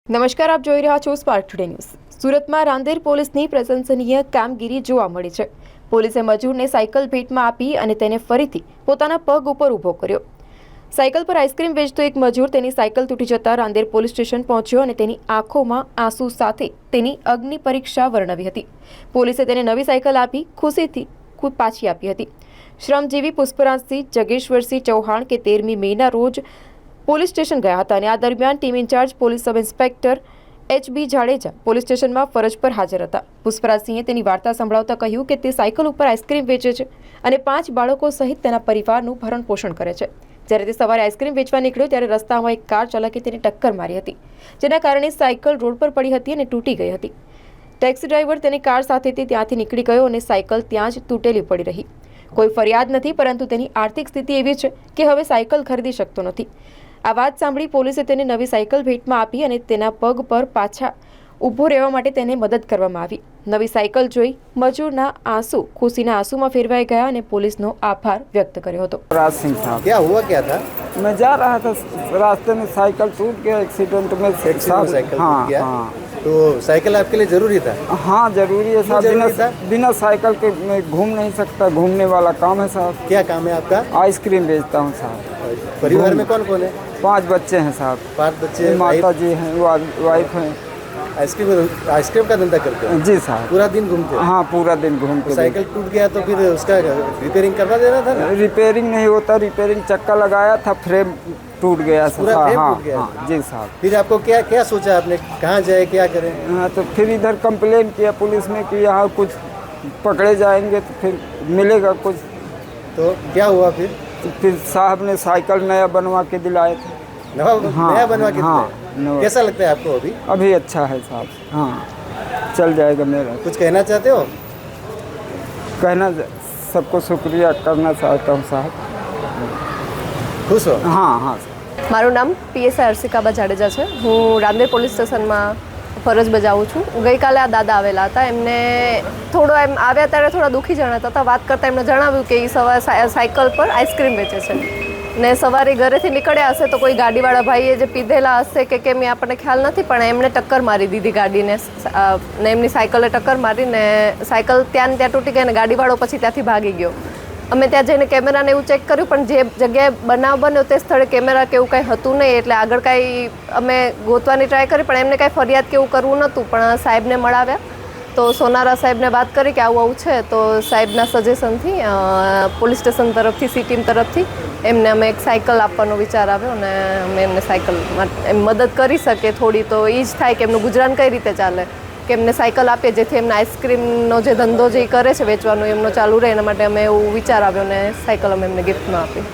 નમસ્કાર, આપ જોઈ રહ્યા છો સ્પાર્ક ટુડે ન્યૂઝ। સુરતમાં રાંદેર પોલીસની પ્રશંસનીય કામગીરી જોવા મળી છે। પોલીસે મજૂરને સાયકલ ભેટમાં આપી અને તેને ફરીથી પોતાના પગ ઉપર ઊભો કર્યો। સાયકલ પર આઈસ્ક્રીમ વેચતો એક મજૂર તેની સાયકલ તૂટી જતા રાંદેર પોલીસ સ્ટેશન પહોંચ્યો અને તેની આંખોમાં આંસુ સાથે તેની અગ્નિ પરીક્ષા વર્ણવી હતી। પોલીસે તેને નવી સાયકલ આપી ખુશીથી પાછી આપી હતી। શ્રમજીવી પુષ્પરાજસિંહ જગેશ્વરસિંહ ચૌહાણ કે 13મી મેના રોજ પોલીસ સ્ટેશન ગયા હતા અને આ દરમિયાન team incharge police sub inspector HB Jadeja police સ્ટેશનમાં ફરજ પર હાજર હતા। પુષ્પરાજસિંહે તેની વાર્તા સંભળાવતા કહ્યું કે તે સાયકલ ઉપર આઈસ્ક્રીમ વેચે છે અને 5 બાળકો સહિત તેના પરિવારનું ભરણ પોષણ કરે છે। જ્યારે તે સવારે આઈસ્ક્રીમ વેચવા નીકળ્યો ત્યારે રસ્તામાં એક કાર ચાલકે તેને ટક્કર મારી હતી, જેના કારણે સાયકલ રોડ પર પડી હતી અને તૂટી ગઈ હતી। ટેક્સી ડ્રાઈવર તેની કાર સાથેથી ત્યાંથી નીકળી ગયો અને સાયકલ ત્યાં જ તૂટેલી પડી રહી। કોઈ ફરિયાદ નથી, પરંતુ તેની આર્થિક સ્થિતિ એવી છે કે હવે સાયકલ ખરીદી શકતો નથી। આ વાત સાંભળી પોલીસે તેને નવી સાયકલ ભેટમાં આપી અને તેના પગ પર પાછા ઊભો રહેવા માટે તેને મદદ કરવામાં આવી। નવી સાયકલ જોઈ મજૂરના આંસુ ખુશીના આंसू में फेरवाए गया અને पुलिसનો આભાર વ્યક્ત કર્યો હતો। राज सिंह साहब, क्या हुआ क्या था? मैं जा रहा था, रास्ते में साइकिल टूट गया, एक्सीडेंट में एक्सीडेंट में साइकिल हाँ टूट गया। हाँ तो साइकिल आपके लिए जरूरी था? हाँ जरूरी है साहब, जरूरी था? बिना साइकिल के मैं घूम नहीं सकता। घूमने वाला काम है साहब। क्या काम है आपका? आइसक्रीम बेचता हूँ साहब। परिवार में कौन कौन है? 5 बच्चे हैं साहब। 5 बच्चे, माता जी हैं, वाइफ हैं। आइसक्रीम का धंधा करते हो? जी साहब, पूरा दिन घूमते हो? हाँ पूरा दिन घूमते। साइकिल टूट गया तो फिर उसका रिपेयरिंग करवा देना था ना? रिपेयरिंग नहीं होता, रिपेयरिंग चक्का लगाया था, फ्रेम टूट गया पूरा फ्रेम हाँ टूट गया? हाँ जी साहब। फिर आपको क्या क्या सोचा आपने, कहाँ जाए क्या करें? हाँ तो फिर इधर कंप्लेन किया पुलिस में कि यहाँ कुछ पकड़े जाएंगे तो फिर मिलेगा कुछ। तो क्या हुआ फिर? तो फिर साहब ने साइकिल नया बनवा के दिलाए थे। नया बनवा के हाँ, दिया? कैसा लगता है आपको अभी? अभी अच्छा है साहब। हाँ चल जाएगा मेरा। कुछ कहना चाहते हो? कहना सबको शुक्रिया करना चाहता हूँ साहब। खुश हो? हाँ हाँ મારું નામ PSI હર્ષિકાબા જાડેજા છે। હું રાંદેર પોલીસ સ્ટેશનમાં ફરજ બજાવું છું। ગઈકાલે આ દાદા આવેલા હતા। એમને થોડો એમ આવ્યા ત્યારે થોડા દુઃખી જણાતા હતા। વાત કરતાં એમને જણાવ્યું કે એ સવારે સાયકલ પર આઈસ્ક્રીમ વેચે છે ને સવારે ઘરેથી નીકળ્યા હશે તો કોઈ ગાડીવાળા ભાઈએ જે પીધેલા હશે કે કેમ એ આપણને ખ્યાલ નથી, પણ એમણે ટક્કર મારી દીધી ગાડીને ને એમની સાયકલે ટક્કર મારીને સાયકલ ત્યાં ને ત્યાં તૂટી ગઈ અને ગાડીવાળો પછી ત્યાંથી ભાગી ગયો। અમે ત્યાં જઈને કેમેરાને એવું ચેક કર્યું, પણ જે જગ્યાએ બનાવ બન્યો તે સ્થળે કેમેરા કે એવું કાંઈ હતું નહીં, એટલે આગળ કાંઈ અમે ગોતવાની ટ્રાય કરી, પણ એમને કાંઈ ફરિયાદ કે એવું કરવું નહોતું। પણ સાહેબને મળાવ્યા તો સોનારા સાહેબને વાત કરી કે આવું આવું છે, તો સાહેબના સજેશનથી પોલીસ સ્ટેશન તરફથી સી ટીમ તરફથી એમને અમે એક સાયકલ આપવાનો વિચાર આવ્યો અને અમે એમને સાયકલ એમ મદદ કરી શકીએ થોડી, તો એ જ થાય કે એમનું ગુજરાન કઈ રીતે ચાલે, કે એમને સાયકલ આપીએ જેથી એમને આઈસ્ક્રીમનો જે ધંધો જે કરે છે વેચવાનો એમનો ચાલુ રહે, એના માટે અમે એવું વિચાર આવ્યો અને સાયકલ અમે એમને ગિફ્ટમાં આપી।